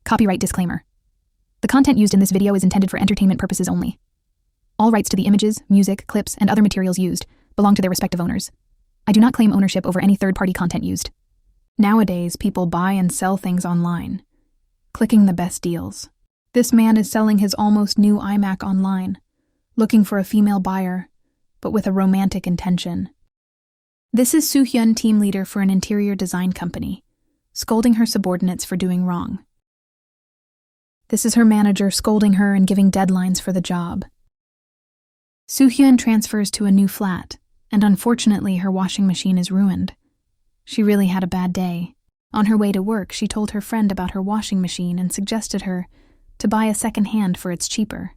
Copyright disclaimer. The content used in this video is intended for entertainment purposes only. All rights to the images, music, clips, and other materials used belong to their respective owners. I do not claim ownership over any third-party content used. Nowadays, people buy and sell things online, clicking the best deals. This man is selling his almost new iMac online, looking for a female buyer, but with a romantic intention. This is Soo-hyun, team leader for an interior design company, scolding her subordinates for doing wrong. This is her manager scolding her and giving deadlines for the job. Soo-hyun transfers to a new flat, and unfortunately her washing machine is ruined. She really had a bad day. On her way to work, she told her friend about her washing machine and suggested her to buy a second-hand for it's cheaper.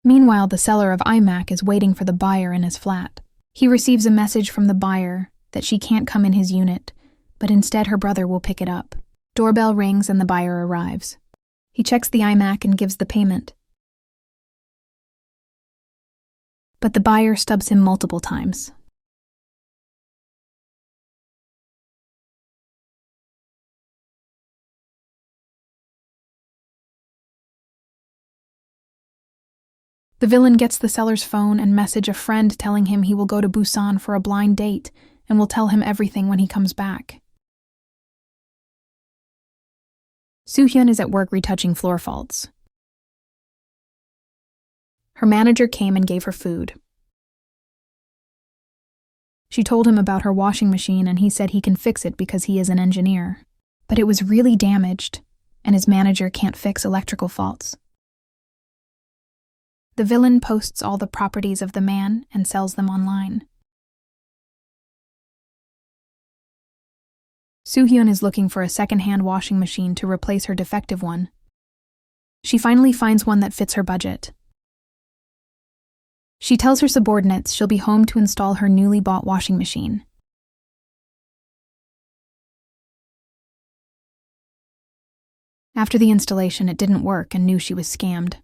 Meanwhile, the seller of iMac is waiting for the buyer in his flat. He receives a message from the buyer that she can't come in his unit, but instead her brother will pick it up. Doorbell rings and the buyer arrives. He checks the iMac and gives the payment. But the buyer stubs him multiple times. The villain gets the seller's phone and message a friend telling him he will go to Busan for a blind date and will tell him everything when he comes back. Soo-hyun is at work retouching floor faults. Her manager came and gave her food. She told him about her washing machine and he said he can fix it because he is an engineer. But it was really damaged, and his manager can't fix electrical faults. The villain posts all the properties of the man and sells them online. Soo-hyun is looking for a second-hand washing machine to replace her defective one. She finally finds one that fits her budget. She tells her subordinates she'll be home to install her newly bought washing machine. After the installation, it didn't work and knew she was scammed.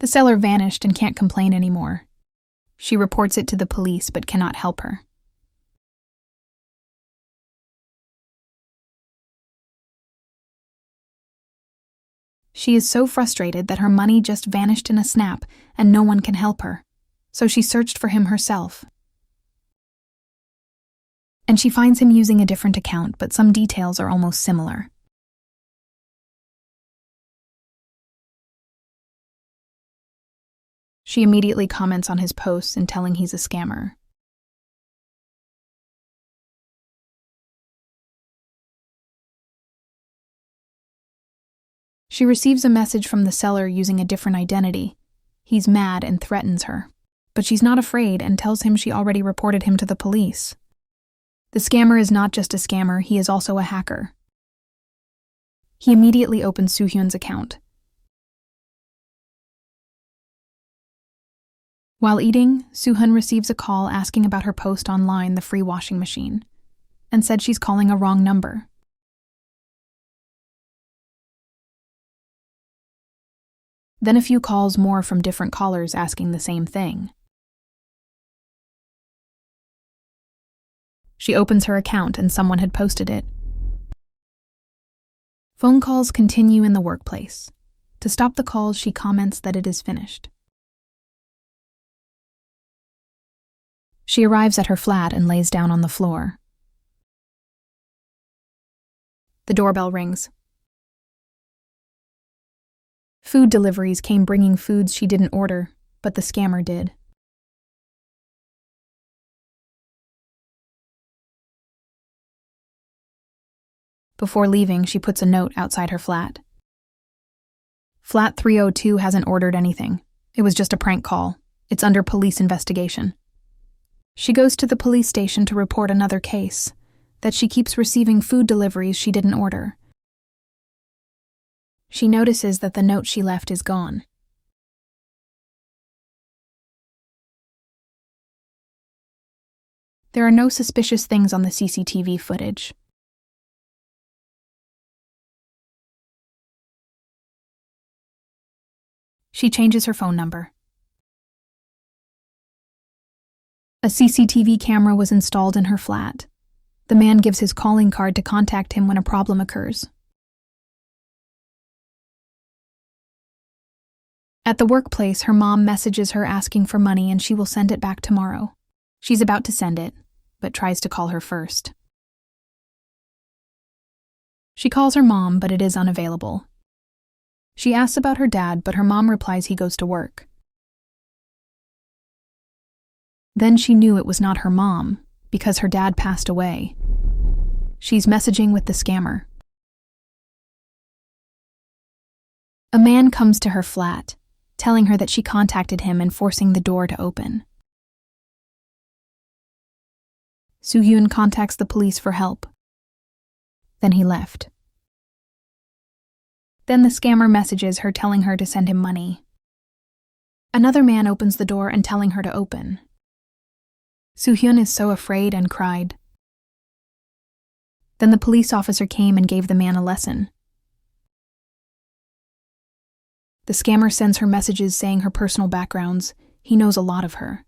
The seller vanished and can't complain anymore. She reports it to the police but cannot help her. She is so frustrated that her money just vanished in a snap and no one can help her, so she searched for him herself. And she finds him using a different account, but some details are almost similar. She immediately comments on his posts and telling he's a scammer. She receives a message from the seller using a different identity. He's mad and threatens her. But she's not afraid and tells him she already reported him to the police. The scammer is not just a scammer, he is also a hacker. He immediately opens Soo-hyun's account. While eating, Soo-hyun receives a call asking about her post online, the free washing machine, and said she's calling a wrong number. Then a few calls more from different callers asking the same thing. She opens her account and someone had posted it. Phone calls continue in the workplace. To stop the calls, she comments that it is finished. She arrives at her flat and lays down on the floor. The doorbell rings. Food deliveries came bringing foods she didn't order, but the scammer did. Before leaving, she puts a note outside her flat. Flat 302 hasn't ordered anything. It was just a prank call. It's under police investigation. She goes to the police station to report another case, that she keeps receiving food deliveries she didn't order. She notices that the note she left is gone. There are no suspicious things on the CCTV footage. She changes her phone number. A CCTV camera was installed in her flat. The man gives his calling card to contact him when a problem occurs. At the workplace, her mom messages her asking for money and she will send it back tomorrow. She's about to send it, but tries to call her first. She calls her mom, but it is unavailable. She asks about her dad, but her mom replies he goes to work. Then she knew it was not her mom, because her dad passed away. She's messaging with the scammer. A man comes to her flat, telling her that she contacted him and forcing the door to open. Soo-hyun contacts the police for help. Then he left. Then the scammer messages her telling her to send him money. Another man opens the door and telling her to open. Soo-hyun is so afraid and cried. Then the police officer came and gave the man a lesson. The scammer sends her messages saying her personal backgrounds. He knows a lot of her.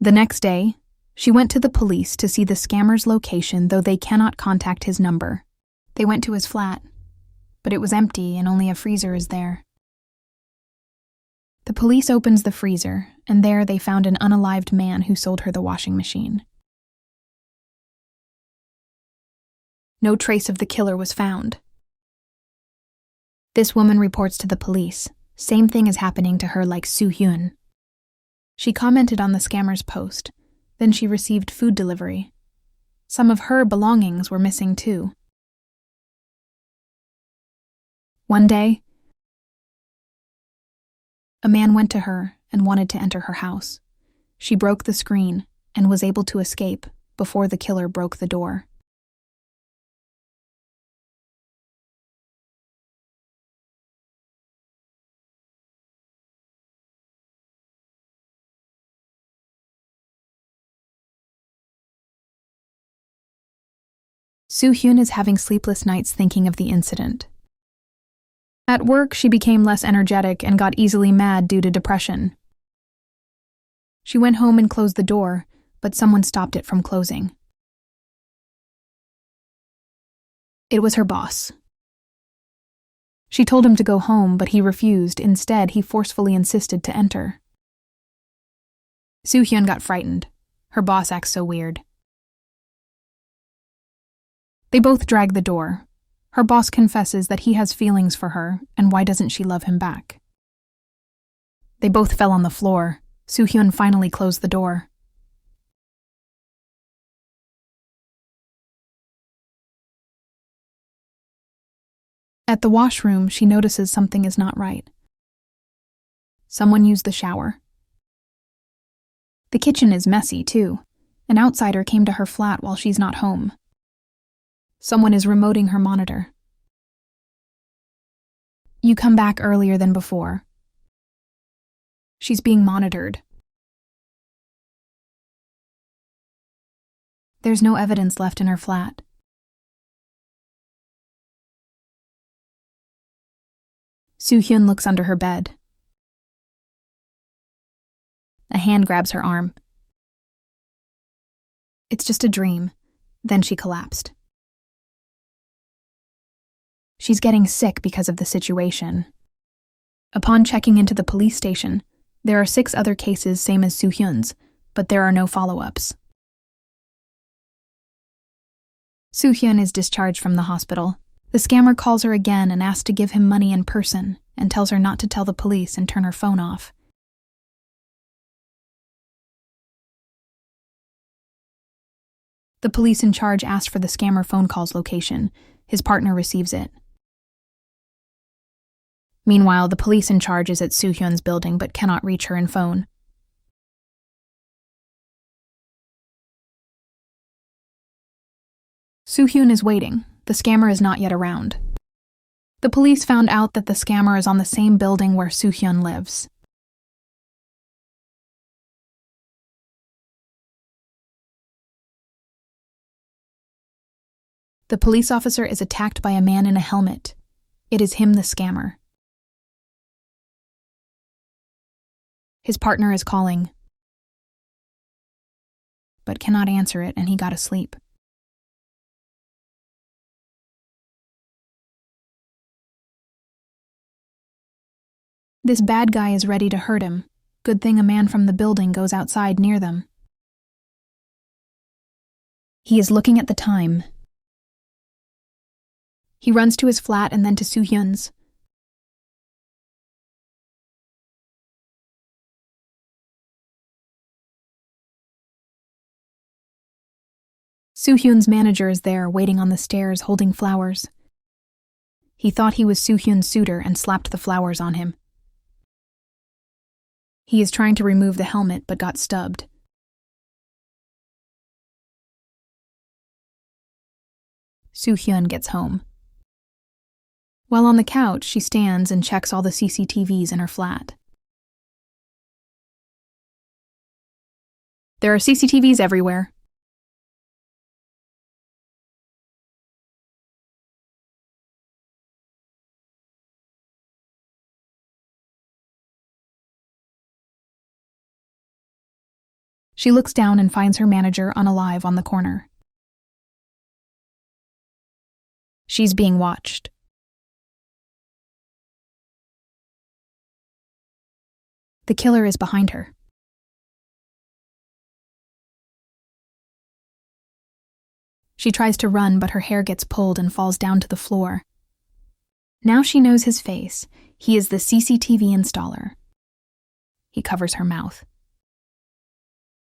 The next day, she went to the police to see the scammer's location, though they cannot contact his number. They went to his flat, but it was empty and only a freezer is there. The police opens the freezer, and there they found an unalived man who sold her the washing machine. No trace of the killer was found. This woman reports to the police. Same thing is happening to her like Soo-hyun. She commented on the scammer's post. Then she received food delivery. Some of her belongings were missing too. One day, a man went to her and wanted to enter her house. She broke the screen and was able to escape before the killer broke the door. Soo-hyun is having sleepless nights thinking of the incident. At work, she became less energetic and got easily mad due to depression. She went home and closed the door, but someone stopped it from closing. It was her boss. She told him to go home, but he refused. Instead, he forcefully insisted to enter. Soo-hyun got frightened. Her boss acts so weird. They both drag the door. Her boss confesses that he has feelings for her, and why doesn't she love him back? They both fell on the floor. Soo-hyun finally closed the door. At the washroom, she notices something is not right. Someone used the shower. The kitchen is messy, too. An outsider came to her flat while she's not home. Someone is remoting her monitor. You come back earlier than before. She's being monitored. There's no evidence left in her flat. Soo-hyun looks under her bed. A hand grabs her arm. It's just a dream. Then she collapsed. She's getting sick because of the situation. Upon checking into the police station, there are 6 other cases same as Soo-hyun's, but there are no follow-ups. Soo-hyun is discharged from the hospital. The scammer calls her again and asks to give him money in person and tells her not to tell the police and turn her phone off. The police in charge asked for the scammer phone call's location. His partner receives it. Meanwhile, the police in charge is at Soo-hyun's building but cannot reach her in phone. Soo-hyun is waiting. The scammer is not yet around. The police found out that the scammer is on the same building where Soo-hyun lives. The police officer is attacked by a man in a helmet. It is him, the scammer. His partner is calling, but cannot answer it, and he got asleep. This bad guy is ready to hurt him. Good thing a man from the building goes outside near them. He is looking at the time. He runs to his flat and then to Soo-hyun's. Soo-hyun's manager is there, waiting on the stairs, holding flowers. He thought he was Soo-hyun's suitor and slapped the flowers on him. He is trying to remove the helmet, but got stubbed. Soo-hyun gets home. While on the couch, she stands and checks all the CCTVs in her flat. There are CCTVs everywhere. She looks down and finds her manager unalive on the corner. She's being watched. The killer is behind her. She tries to run, but her hair gets pulled and falls down to the floor. Now she knows his face. He is the CCTV installer. He covers her mouth.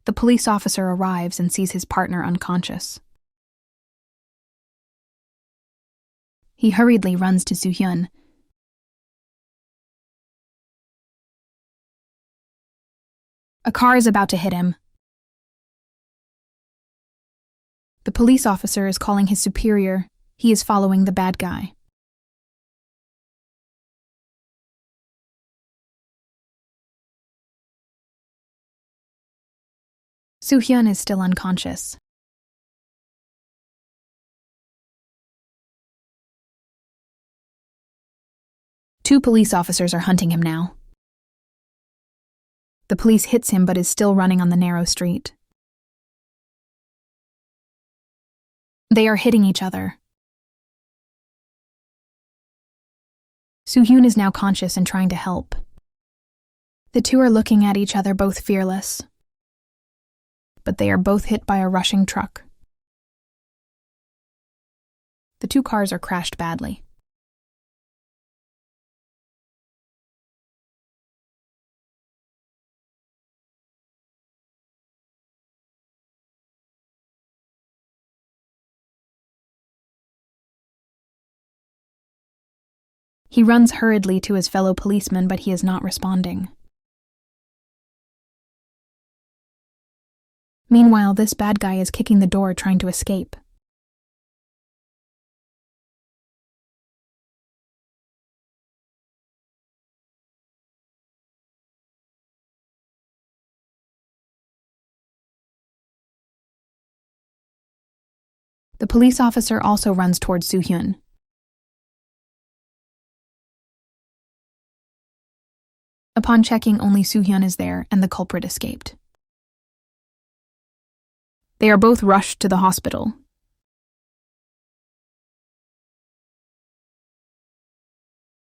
The police officer arrives and sees his partner unconscious. He hurriedly runs to Soo-hyun. A car is about to hit him. The police officer is calling his superior. He is following the bad guy. Soo-hyun is still unconscious. Two police officers are hunting him now. The police hits him but is still running on the narrow street. They are hitting each other. Soo-hyun is now conscious and trying to help. The two are looking at each other, both fearless. But they are both hit by a rushing truck. The two cars are crashed badly. He runs hurriedly to his fellow policeman, but he is not responding. Meanwhile, this bad guy is kicking the door, trying to escape. The police officer also runs towards Soo-hyun. Upon checking, only Soo-hyun is there, and the culprit escaped. They are both rushed to the hospital.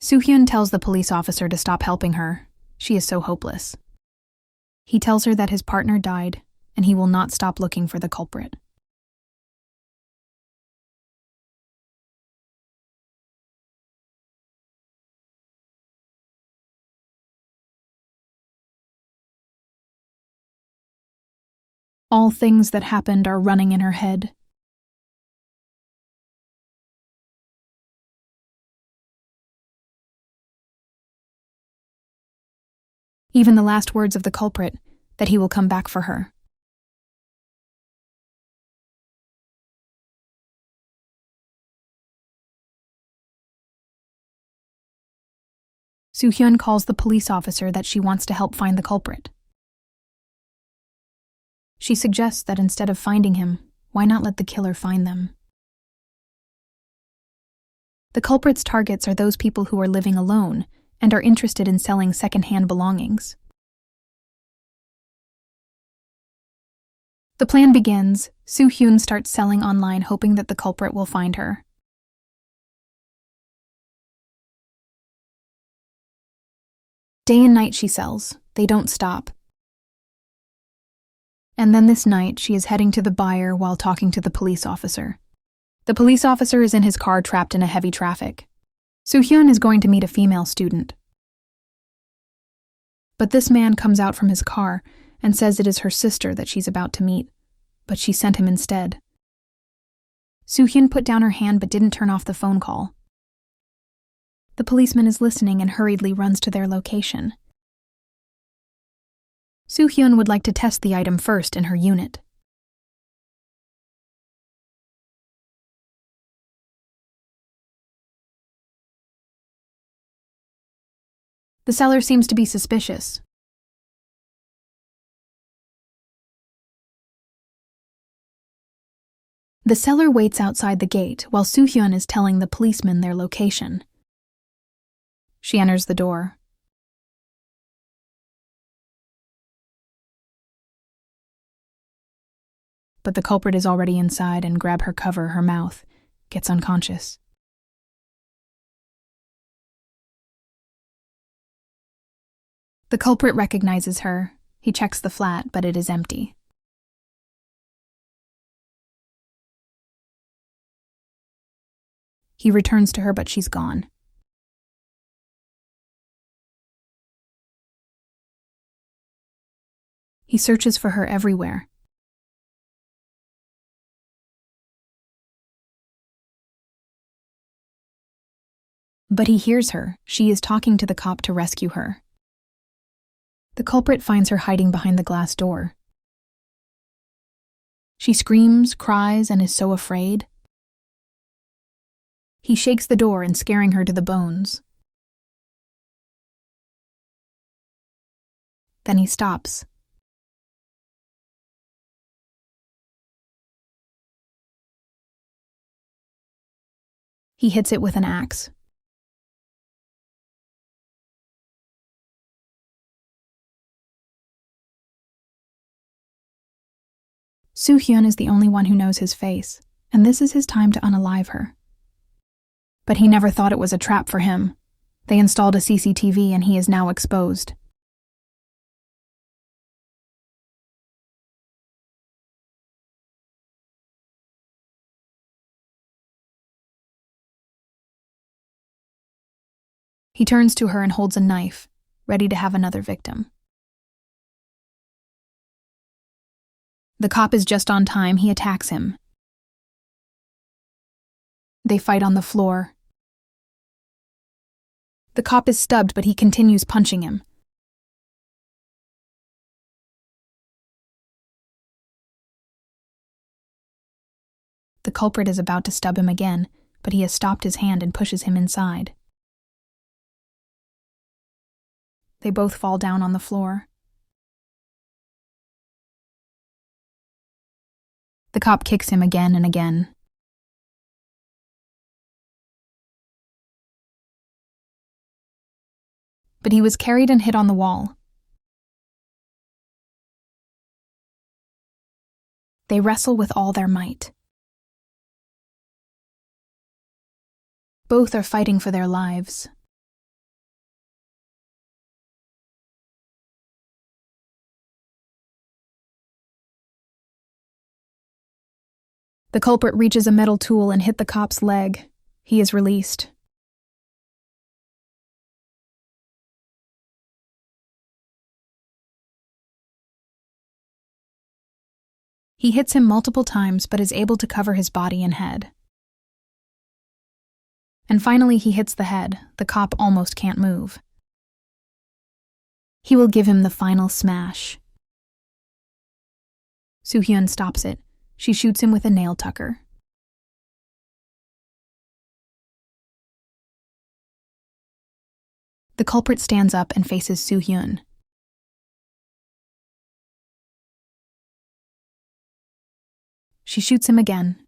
Soo-hyun tells the police officer to stop helping her. She is so hopeless. He tells her that his partner died, and he will not stop looking for the culprit. All things that happened are running in her head. Even the last words of the culprit, that he will come back for her. Soo-hyun calls the police officer that she wants to help find the culprit. She suggests that instead of finding him, why not let the killer find them? The culprit's targets are those people who are living alone and are interested in selling second-hand belongings. The plan begins. Soo-hyun starts selling online, hoping that the culprit will find her. Day and night she sells. They don't stop. And then this night, she is heading to the buyer while talking to the police officer. The police officer is in his car trapped in a heavy traffic. Soo-hyun is going to meet a female student. But this man comes out from his car and says it is her sister that she's about to meet, but she sent him instead. Soo-hyun put down her hand but didn't turn off the phone call. The policeman is listening and hurriedly runs to their location. Soo-hyun would like to test the item first in her unit. The seller seems to be suspicious. The seller waits outside the gate while Soo-hyun is telling the policeman their location. She enters the door. But the culprit is already inside and grabs her mouth, gets unconscious. The culprit recognizes her. He checks the flat, but it is empty. He returns to her, but she's gone. He searches for her everywhere. But he hears her. She is talking to the cop to rescue her. The culprit finds her hiding behind the glass door. She screams, cries, and is so afraid. He shakes the door and scaring her to the bones. Then he stops. He hits it with an axe. Soo-hyun is the only one who knows his face, and this is his time to unalive her. But he never thought it was a trap for him. They installed a CCTV and he is now exposed. He turns to her and holds a knife, ready to have another victim. The cop is just on time. He attacks him. They fight on the floor. The cop is stubbed, but he continues punching him. The culprit is about to stub him again, but he has stopped his hand and pushes him inside. They both fall down on the floor. The cop kicks him again and again. But he was carried and hit on the wall. They wrestle with all their might. Both are fighting for their lives. The culprit reaches a metal tool and hit the cop's leg. He is released. He hits him multiple times but is able to cover his body and head. And finally he hits the head. The cop almost can't move. He will give him the final smash. Soo-hyun stops it. She shoots him with a nail tucker. The culprit stands up and faces Soo-hyun. She shoots him again.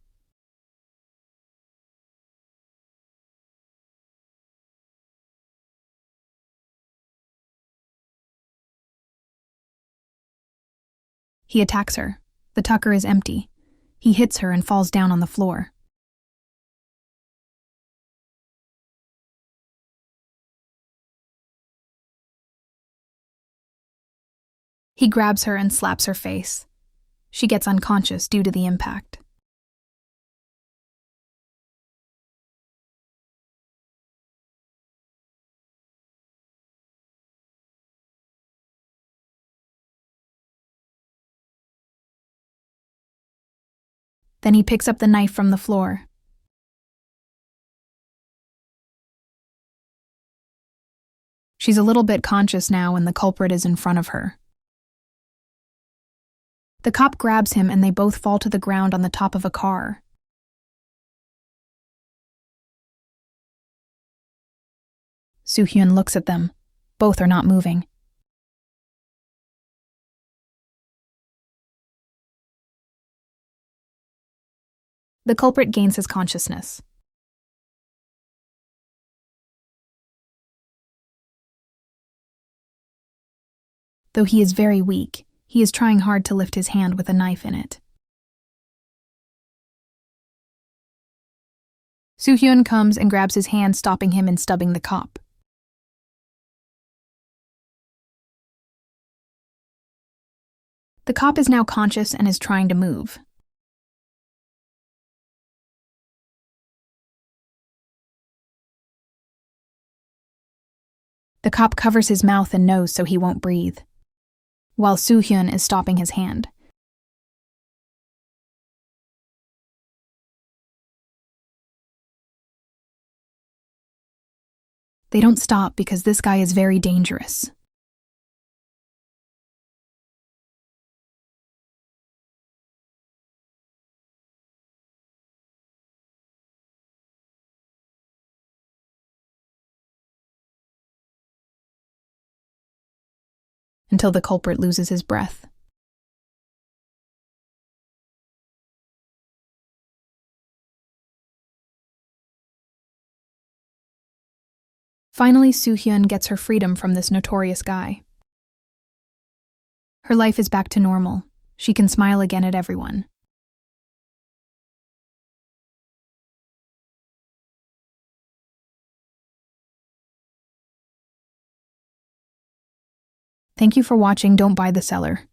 He attacks her. The tucker is empty. He hits her and falls down on the floor. He grabs her and slaps her face. She gets unconscious due to the impact. Then he picks up the knife from the floor. She's a little bit conscious now and the culprit is in front of her. The cop grabs him and they both fall to the ground on the top of a car. Soo-hyun looks at them. Both are not moving. The culprit gains his consciousness. Though he is very weak, he is trying hard to lift his hand with a knife in it. Soo-hyun comes and grabs his hand, stopping him and stubbing the cop. The cop is now conscious and is trying to move. The cop covers his mouth and nose so he won't breathe, while Soo-hyun is stopping his hand. They don't stop because this guy is very dangerous. Until the culprit loses his breath. Finally, Soo-hyun gets her freedom from this notorious guy. Her life is back to normal. She can smile again at everyone. Thank you for watching. Don't buy the seller.